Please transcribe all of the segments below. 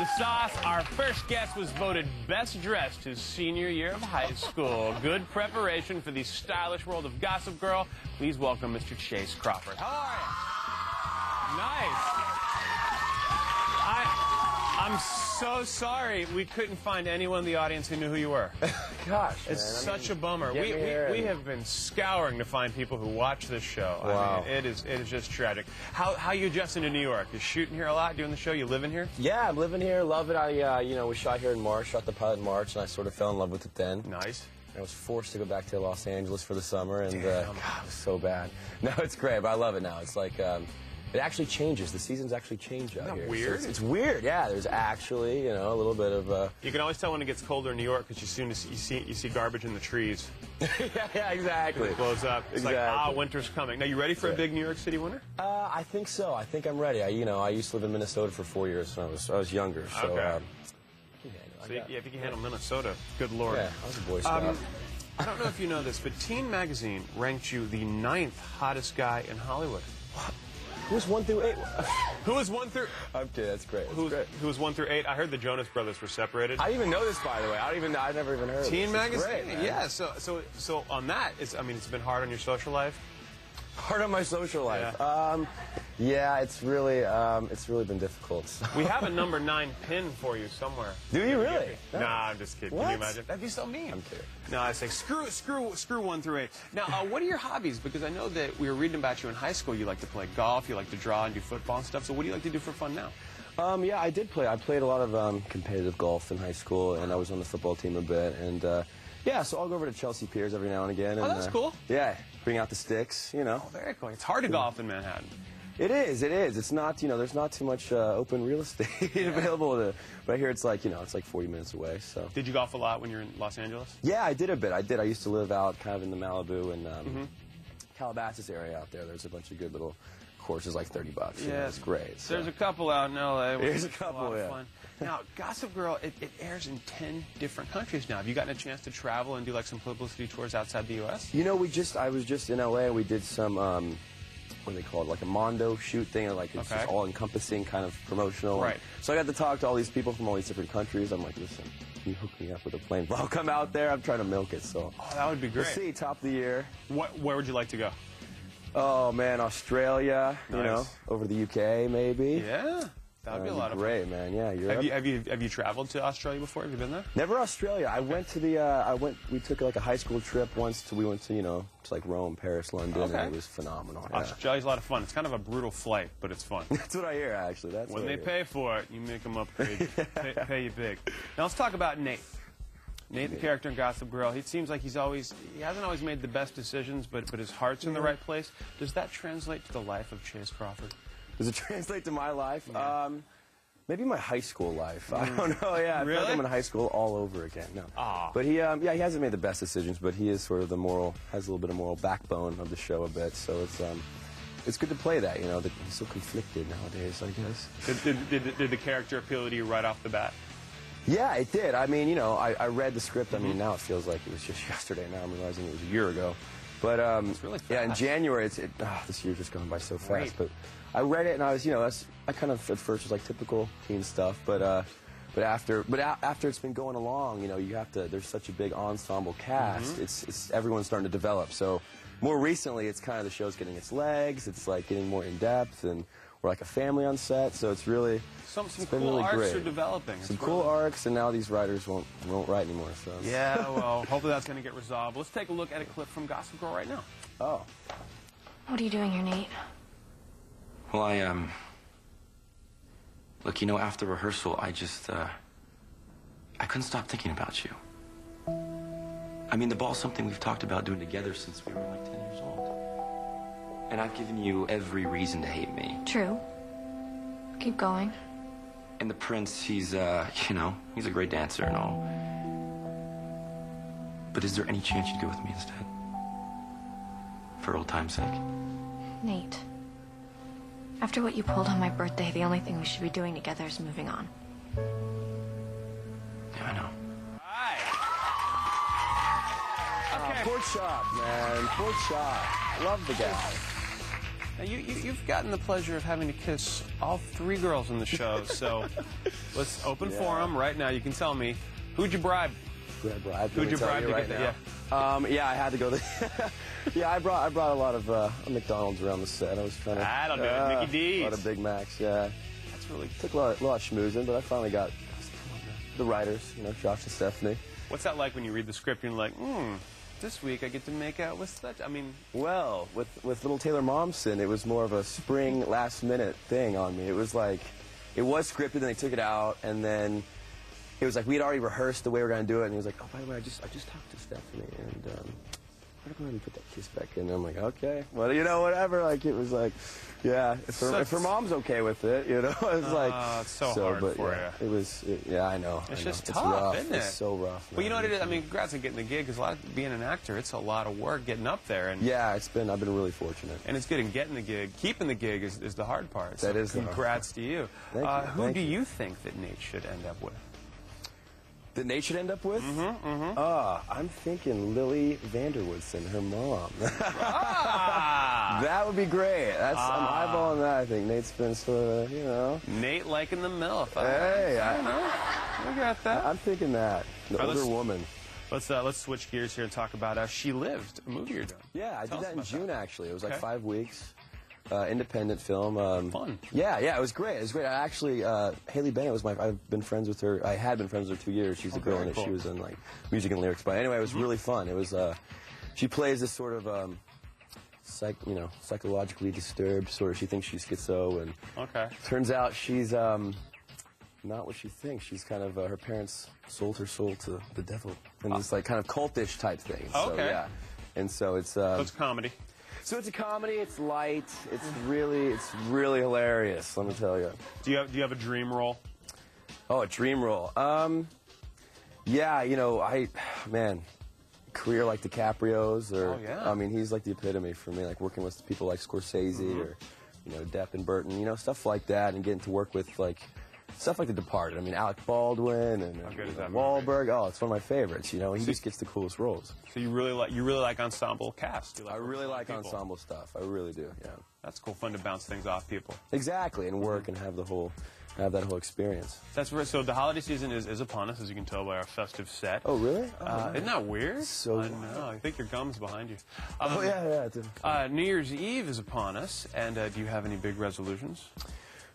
the sauce. Our first guest was voted best dressed his senior year of high school. Good preparation for the stylish world of Gossip Girl. Please welcome Mr. Chace Crawford. How are you? Nice. I'm so sorry we couldn't find anyone in the audience who knew who you were. Gosh, it's such a bummer. We have been scouring to find people who watch this show. Wow. I mean, it is just tragic. How you adjusting to New York? You shooting here a lot, doing the show? You living here? Yeah, I'm living here. Love it. We shot here in March, shot the pilot in March, and I sort of fell in love with it then. Nice. I was forced to go back to Los Angeles for the summer, and God, it was so bad. No, it's great, but I love it now. It's like it actually changes. The seasons actually change out here. Weird? So it's weird. Yeah, there's actually a little bit of. You can always tell when it gets colder in New York because you see garbage in the trees. yeah, exactly. It blows up. It's like winter's coming. Now, you ready for a big New York City winter? I think so. I think I'm ready. I used to live in Minnesota for 4 years when I was younger. So. Okay. So if you can handle Minnesota, good Lord. Yeah, I was a Boy Scout. I don't know if you know this, but Teen Magazine ranked you the 9th hottest guy in Hollywood. What? Who was 1 through 8? Who was 1 through? I'm kidding. That's great. Who was 1 through 8? I heard the Jonas Brothers were separated. I didn't even know this, by the way. I never even heard of Teen this. Magazine. Great, man. Yeah. So on that, it's been hard on your social life. Hard on my social life. Yeah. It's really been difficult. We have a number 9 pin for you somewhere. Do you really? No. Nah, I'm just kidding. What? Can you imagine? That'd be so mean. I'm kidding. No, I say screw 1 through 8. Now, what are your hobbies? Because I know that we were reading about you in high school. You like to play golf, you like to draw and do football and stuff. So what do you like to do for fun now? Yeah, I did play. I played a lot of competitive golf in high school, and I was on the football team a bit. And yeah, so I'll go over to Chelsea Piers every now and again. Oh, and, that's cool. Yeah, bring out the sticks, Oh, very cool. It's hard to golf in Manhattan. It is. It's not, there's not too much open real estate available to. But here it's like, it's like 40 minutes away. So. Did you golf a lot when you were in Los Angeles? Yeah, I did a bit. I used to live out kind of in the Malibu and Calabasas area out there. There's a bunch of good little courses, like $30. Yeah, it's great. So. There's a couple out in L.A. There's a couple, a lot of fun. Now, Gossip Girl, it airs in 10 different countries now. Have you gotten a chance to travel and do like some publicity tours outside the U.S.? I was just in L.A. and we did some, what do they call it, like a Mondo shoot thing, or like it's just all-encompassing kind of promotional. Right. So I got to talk to all these people from all these different countries. I'm like, listen, can you hook me up with a plane? I'll come out there. I'm trying to milk it. So. Oh, that would be great. We'll see, top of the year. Where would you like to go? Oh, man, Australia, Nice. Over the UK, maybe. Yeah, that would be a lot of fun. Great, man. Yeah, Europe. Have you traveled to Australia before? Have you been there? Never Australia. I went to we took like a high school trip once. We went to, to like Rome, Paris, London, and it was phenomenal. Yeah. Australia's a lot of fun. It's kind of a brutal flight, but it's fun. That's what I hear, actually. When they pay for it, you make them upgrade, pay you big. Now let's talk about Nate. Nate, the character in Gossip Girl, he seems like he hasn't always made the best decisions, but his heart's in the right place. Does that translate to the life of Chace Crawford? Does it translate to my life? Yeah. Maybe my high school life. I don't know. Yeah, I feel like I'm in high school all over again. No, but he hasn't made the best decisions, but he is sort of has a little bit of moral backbone of the show a bit. So it's good to play that. He's so conflicted nowadays, I guess. Did the character appeal to you right off the bat? Yeah, it did. I mean, I read the script. I mean, now it feels like it was just yesterday. Now I'm realizing it was a year ago. But it's really fast. yeah, in January, this year's just gone by so fast. But I read it and I was, I kind of at first was like typical teen stuff. But after it's been going along, you have to. There's such a big ensemble cast. It's everyone's starting to develop. So more recently, it's kind of the show's getting its legs. It's like getting more in depth and. We're like a family on set, so it's really some been cool really arcs great. are developing. Some cool arcs, and now these writers won't write anymore. So yeah, well, hopefully that's going to get resolved. Let's take a look at a clip from Gossip Girl right now. Oh. What are you doing here, Nate? Well, look, after rehearsal, I couldn't stop thinking about you. I mean, the ball's something we've talked about doing together since we were like 10 years old. And I've given you every reason to hate me. True. Keep going. And the prince, he's he's a great dancer and all. But is there any chance you'd go with me instead? For old time's sake? Nate. After what you pulled on my birthday, the only thing we should be doing together is moving on. Yeah, I know. All right. Okay. Pork chop, man. Pork chop. Love the guy. Now, you've gotten the pleasure of having to kiss all 3 girls in the show, so let's open forum right now. You can tell me, who'd you bribe? Who'd you bribe to get that? Yeah, I had to go there. Yeah, I brought a lot of McDonald's around the set. I was trying to. That'll do it, Mickey D's. A lot of Big Macs. Yeah, That's really took a lot of schmoozing, but I finally got the writers. You know, Josh and Stephanie. What's that like when you read the script and you're like, this week I get to make out with such, I mean... Well, with little Taylor Momsen, it was more of a spring last-minute thing on me. It was like, it was scripted, and they took it out, and then it was like we had already rehearsed the way we were going to do it, and he was like, oh, by the way, I just talked to Stephanie, and I'm going to go ahead and put that kiss back in. And I'm like, okay, well, you know, whatever. Like, it was like, yeah, if her mom's okay with it, you know, it's like... it's so hard but, for yeah, you. It was, yeah, I know. It's I know. just It's tough, rough. isn't it? It's so rough. Well, you know what it is? I mean, congrats on getting the gig, because a lot of being an actor, it's a lot of work getting up there. And yeah, I've been really fortunate. And it's good in getting the gig. Keeping the gig is the hard part. That is the hard congrats to you. Thank you. Who do you think that Nate should end up with? That Nate should end up with? I'm thinking Lily Vanderwoodson, her mom. That would be great. I'm eyeballing that, I think. Nate's been sort of, you know. Nate liking the MILF. Hey, I don't know. I got that. I'm thinking that. The older woman. Let's switch gears here and talk about She Lived, a movie you're doing. Yeah, I did that in June, actually. It was like Okay. 5 weeks. Independent film. Fun. Yeah, it was great. It was great. I actually, Haley Bennett was I've been friends with her. I had been friends with her 2 years. She's the girl in it. cool. She was in like music and lyrics. But anyway, it was really fun. It was, she plays this sort of, psychologically disturbed sort of. She thinks she's schizo, and turns out she's not what she thinks. She's kind of her parents sold her soul to the devil, and this like kind of cultish type thing. So, yeah, and so it's it's comedy. So it's a comedy. It's light. It's really hilarious. Let me tell you. Do you have a dream role? Oh, a dream role. Yeah, you know, career like DiCaprio's, or I mean, he's like the epitome for me. Like working with people like Scorsese or, you know, Depp and Burton. You know, stuff like that, and getting to work with like stuff like The Departed. I mean, Alec Baldwin and Wahlberg. Oh, it's one of my favorites. You know, he just gets the coolest roles. So you really like ensemble cast. I really like ensemble stuff. I really do. Yeah. That's cool. Fun to bounce things off people. Exactly, and work and have that whole experience. That's right. So the holiday season is upon us, as you can tell by our festive set. Oh, really? Isn't that weird? So I know. I think your gum's behind you. Yeah. New Year's Eve is upon us, and do you have any big resolutions?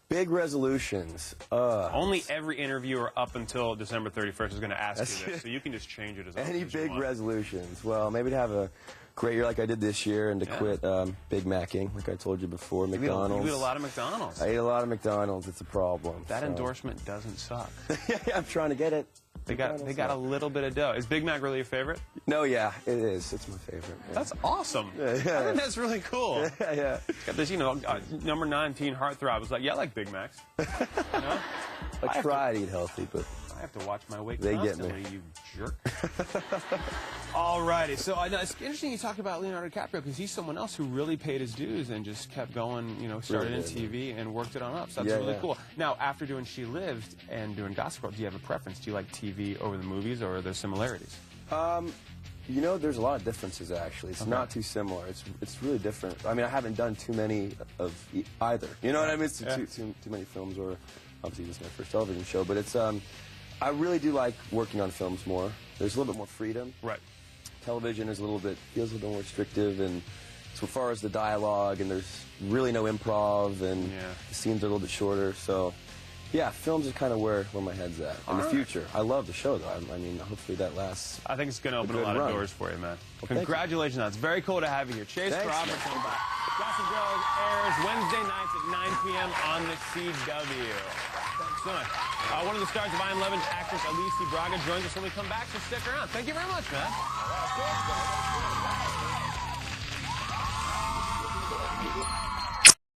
Big resolutions. Only every interviewer up until December 31st is going to ask you this, so you can just change it as often Any as you big want. resolutions? Well, maybe to have a great year like I did this year, and to quit Big Macking, like I told you before, McDonald's. You eat a lot of McDonald's. I eat a lot of McDonald's. It's a problem. That endorsement doesn't suck. Yeah, I'm trying to get it. They got a little bit of dough. Is Big Mac really your favorite? No, yeah, it is. It's my favorite. Yeah. That's awesome. I think that's really cool. Yeah. Got this, number 19 heartthrob was like, yeah, I like Big Macs. You know? I try to eat healthy, but I have to watch my weight they constantly, get me. you jerk. Alrighty, so I know it's interesting you talk about Leonardo DiCaprio, because he's someone else who really paid his dues and just kept going, started in TV and worked it on up. So that's really cool. Now, after doing She Lived and doing Gossip Girl, do you have a preference? Do you like TV over the movies, or are there similarities? There's a lot of differences, actually. It's not too similar. It's really different. I mean, I haven't done too many of either. You know what I mean? It's too many films, or obviously this is my first television show. But it's I really do like working on films more. There's a little bit more freedom. Right. Television feels a little bit more restrictive, and so far as the dialogue, and there's really no improv, and the scenes are a little bit shorter. So, yeah, films is kind of where my head's at in the future. I love the show, though. I mean, hopefully that lasts. I think it's going to open a lot of doors for you, man. Well, congratulations on it. It's very cool to have you here. Chace Crawford coming back. Gossip Girl airs Wednesday nights at 9 p.m. on the CW. Thanks so much. One of the stars of I Am Legend, actress Alicia Braga, joins us when we come back, so stick around. Thank you very much, man.